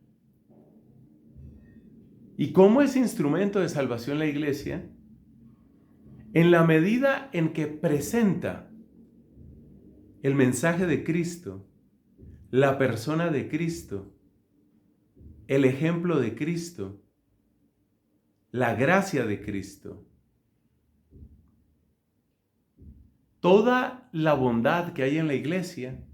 [SPEAKER 2] ¿Y cómo es instrumento de salvación la iglesia? En la medida en que presenta el mensaje de Cristo, la persona de Cristo, el ejemplo de Cristo, la gracia de Cristo, toda la bondad que hay en la iglesia,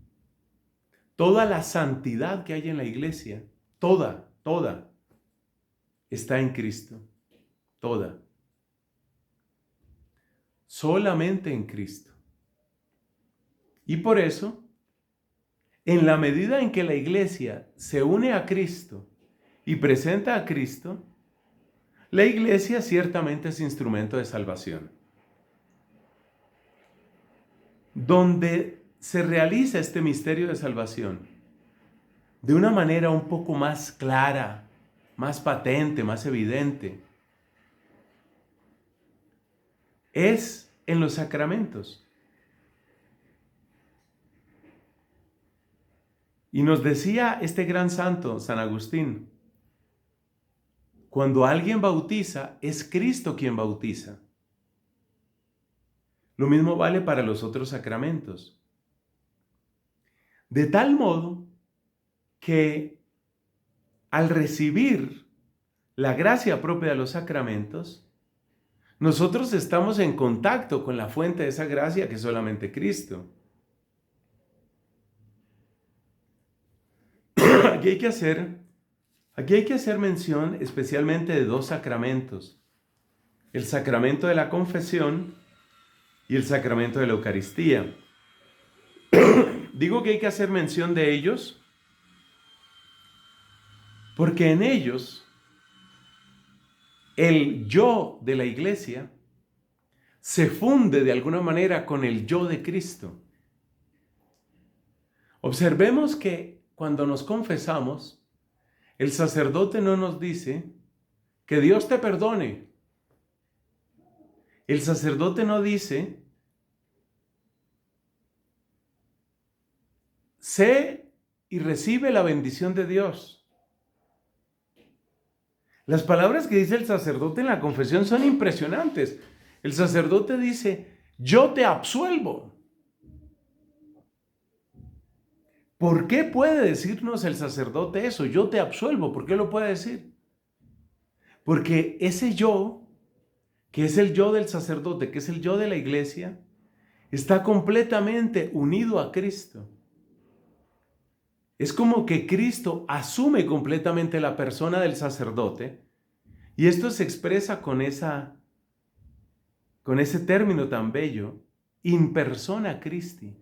[SPEAKER 2] toda la santidad que hay en la iglesia, toda, está en Cristo. Toda. Solamente en Cristo. Y por eso, en la medida en que la iglesia se une a Cristo y presenta a Cristo, la iglesia ciertamente es instrumento de salvación. Donde se realiza este misterio de salvación de una manera un poco más clara, más patente, más evidente, es en los sacramentos. Y nos decía este gran santo, San Agustín, cuando alguien bautiza, es Cristo quien bautiza. Lo mismo vale para los otros sacramentos. De tal modo que al recibir la gracia propia de los sacramentos, Nosotros estamos en contacto con la fuente de esa gracia que es solamente Cristo. Aquí hay que hacer mención especialmente de dos sacramentos: el sacramento de la confesión y el sacramento de la Eucaristía. Digo que hay que hacer mención de ellos porque en ellos el yo de la Iglesia se funde de alguna manera con el yo de Cristo. Observemos que cuando nos confesamos, el sacerdote no nos dice que Dios te perdone. El sacerdote no dice, sé y recibe la bendición de Dios. Las palabras que dice el sacerdote en la confesión son impresionantes. El sacerdote dice, yo te absuelvo. ¿Por qué puede decirnos el sacerdote eso? Yo te absuelvo. ¿Por qué lo puede decir? Porque ese yo, que es el yo del sacerdote, que es el yo de la iglesia, está completamente unido a Cristo. Es como que Cristo asume completamente la persona del sacerdote, y esto se expresa con ese término tan bello, in persona Christi.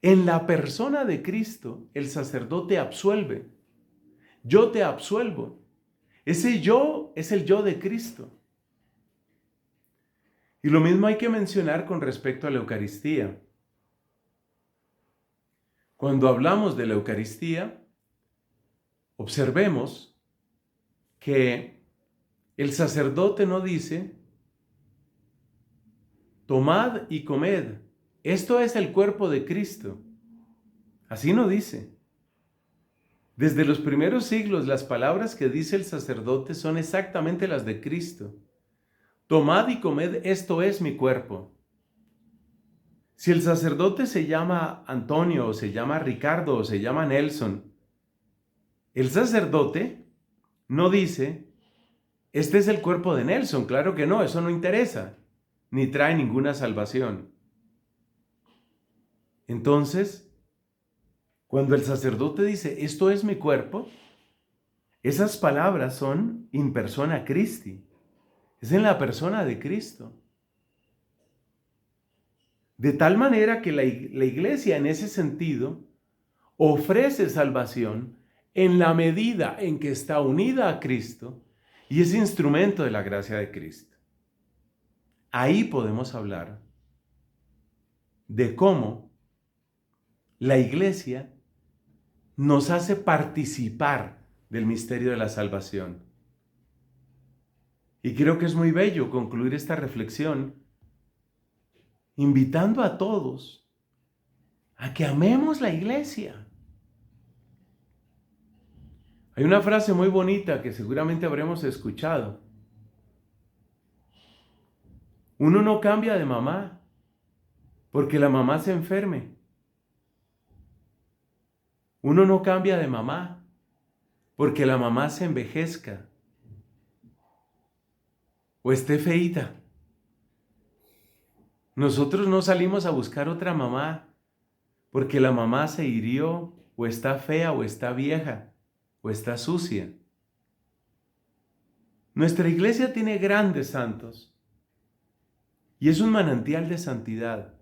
[SPEAKER 2] En la persona de Cristo, el sacerdote absuelve. Yo te absuelvo. Ese yo es el yo de Cristo. Y lo mismo hay que mencionar con respecto a la Eucaristía. Cuando hablamos de la Eucaristía, observemos que el sacerdote no dice, tomad y comed, esto es el cuerpo de Cristo. Así no dice. Desde los primeros siglos, las palabras que dice el sacerdote son exactamente las de Cristo. Tomad y comed, esto es mi cuerpo. Si el sacerdote se llama Antonio, o se llama Ricardo, o se llama Nelson, el sacerdote no dice, este es el cuerpo de Nelson. Claro que no, eso no interesa, ni trae ninguna salvación. Entonces, cuando el sacerdote dice, esto es mi cuerpo, esas palabras son in persona Christi. Es en la persona de Cristo. De tal manera que la iglesia en ese sentido ofrece salvación en la medida en que está unida a Cristo y es instrumento de la gracia de Cristo. Ahí podemos hablar de cómo la iglesia nos hace participar del misterio de la salvación. Y creo que es muy bello concluir esta reflexión invitando a todos a que amemos la iglesia. Hay una frase muy bonita que seguramente habremos escuchado. Uno no cambia de mamá porque la mamá se enferme. Uno no cambia de mamá porque la mamá se envejezca o esté feíta. Nosotros no salimos a buscar otra mamá porque la mamá se hirió o está fea o está vieja o está sucia. Nuestra iglesia tiene grandes santos y es un manantial de santidad,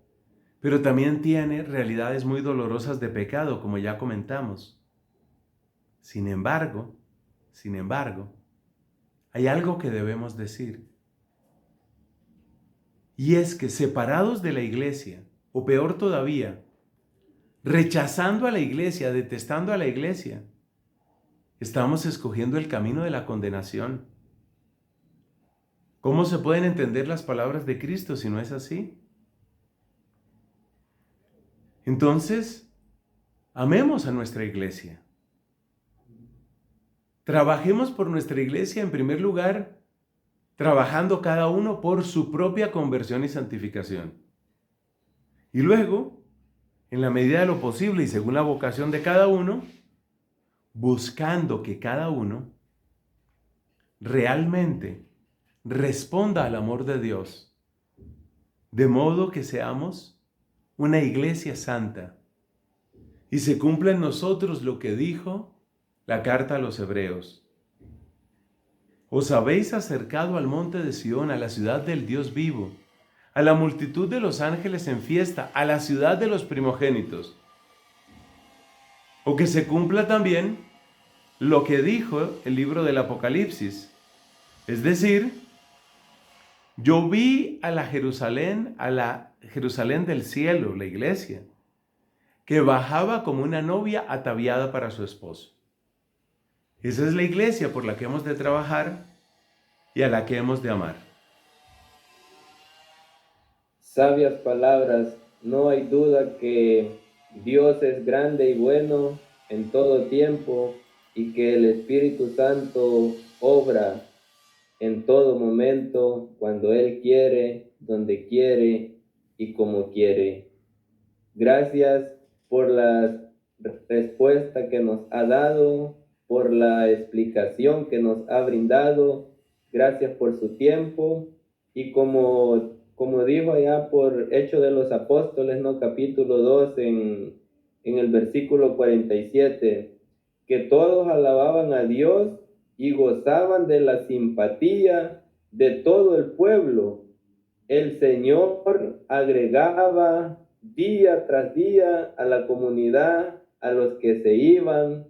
[SPEAKER 2] pero también tiene realidades muy dolorosas de pecado, como ya comentamos. Sin embargo, hay algo que debemos decir. Y es que separados de la iglesia, o peor todavía, rechazando a la iglesia, detestando a la iglesia, estamos escogiendo el camino de la condenación. ¿Cómo se pueden entender las palabras de Cristo si no es así? Entonces, amemos a nuestra iglesia. Trabajemos por nuestra iglesia en primer lugar, trabajando cada uno por su propia conversión y santificación. Y luego, en la medida de lo posible y según la vocación de cada uno, buscando que cada uno realmente responda al amor de Dios, de modo que seamos una iglesia santa y se cumpla en nosotros lo que dijo la carta a los Hebreos. Os habéis acercado al monte de Sión, a la ciudad del Dios vivo, a la multitud de los ángeles en fiesta, a la ciudad de los primogénitos. O que se cumpla también lo que dijo el libro del Apocalipsis. Es decir, yo vi a la Jerusalén del cielo, la iglesia, que bajaba como una novia ataviada para su esposo. Esa es la iglesia por la que hemos de trabajar y a la que hemos de amar.
[SPEAKER 1] Sabias palabras, no hay duda que Dios es grande y bueno en todo tiempo y que el Espíritu Santo obra en todo momento, cuando Él quiere, donde quiere y como quiere. Gracias por la respuesta que nos ha dado, por la explicación que nos ha brindado. Gracias por su tiempo. Y como dijo allá por Hechos de los Apóstoles, ¿no? Capítulo 2, en el versículo 47, que todos alababan a Dios y gozaban de la simpatía de todo el pueblo. El Señor agregaba día tras día a la comunidad a los que se iban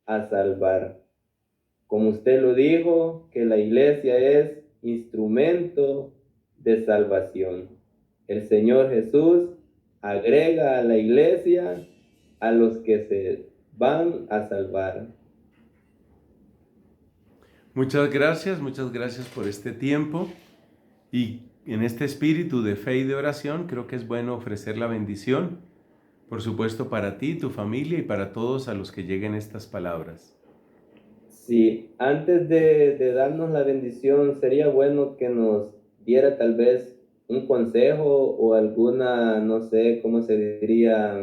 [SPEAKER 1] a salvar. Como usted lo dijo, que la iglesia es instrumento de salvación. El Señor Jesús agrega a la iglesia a los que se van a salvar.
[SPEAKER 2] Muchas gracias por este tiempo y en este espíritu de fe y de oración creo que es bueno ofrecer la bendición, por supuesto para ti, tu familia y para todos a los que lleguen estas palabras.
[SPEAKER 1] Sí, antes de darnos la bendición, sería bueno que nos diera tal vez un consejo o alguna, no sé, ¿cómo se diría?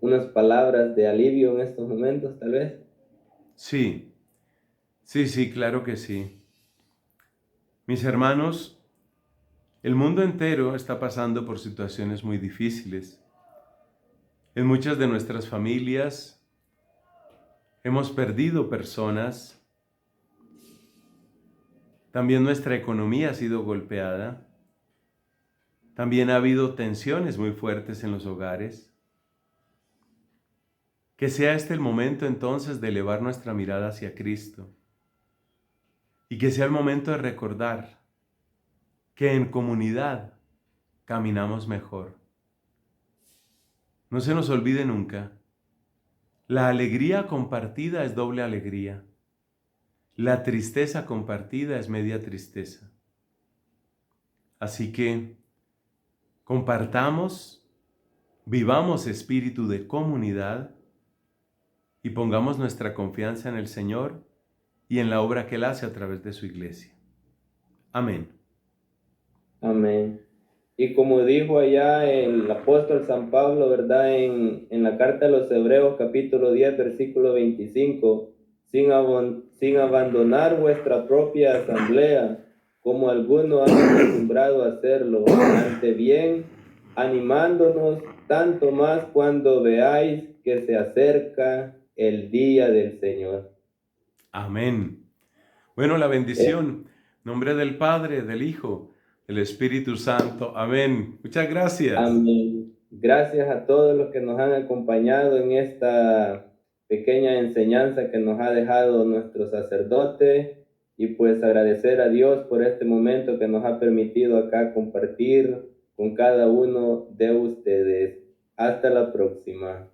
[SPEAKER 1] Unas palabras de alivio en estos momentos, tal vez.
[SPEAKER 2] Sí, claro que sí. Mis hermanos, el mundo entero está pasando por situaciones muy difíciles. En muchas de nuestras familias hemos perdido personas. También nuestra economía ha sido golpeada. También ha habido tensiones muy fuertes en los hogares. Que sea este el momento entonces de elevar nuestra mirada hacia Cristo. Y que sea el momento de recordar que en comunidad caminamos mejor. No se nos olvide nunca, la alegría compartida es doble alegría. La tristeza compartida es media tristeza. Así que compartamos, vivamos espíritu de comunidad y pongamos nuestra confianza en el Señor y en la obra que Él hace a través de su iglesia. Amén.
[SPEAKER 1] Amén. Y como dijo allá el apóstol San Pablo, ¿verdad? En la carta a los Hebreos, capítulo 10, versículo 25, sin abandonar vuestra propia asamblea, como algunos han acostumbrado a hacerlo, ante bien, animándonos tanto más cuando veáis que se acerca el día del Señor.
[SPEAKER 2] Amén. Bueno, la bendición, en nombre del Padre, del Hijo, del Espíritu Santo. Amén. Muchas gracias.
[SPEAKER 1] Amén. Gracias a todos los que nos han acompañado en esta pequeña enseñanza que nos ha dejado nuestro sacerdote y pues agradecer a Dios por este momento que nos ha permitido acá compartir con cada uno de ustedes. Hasta la próxima.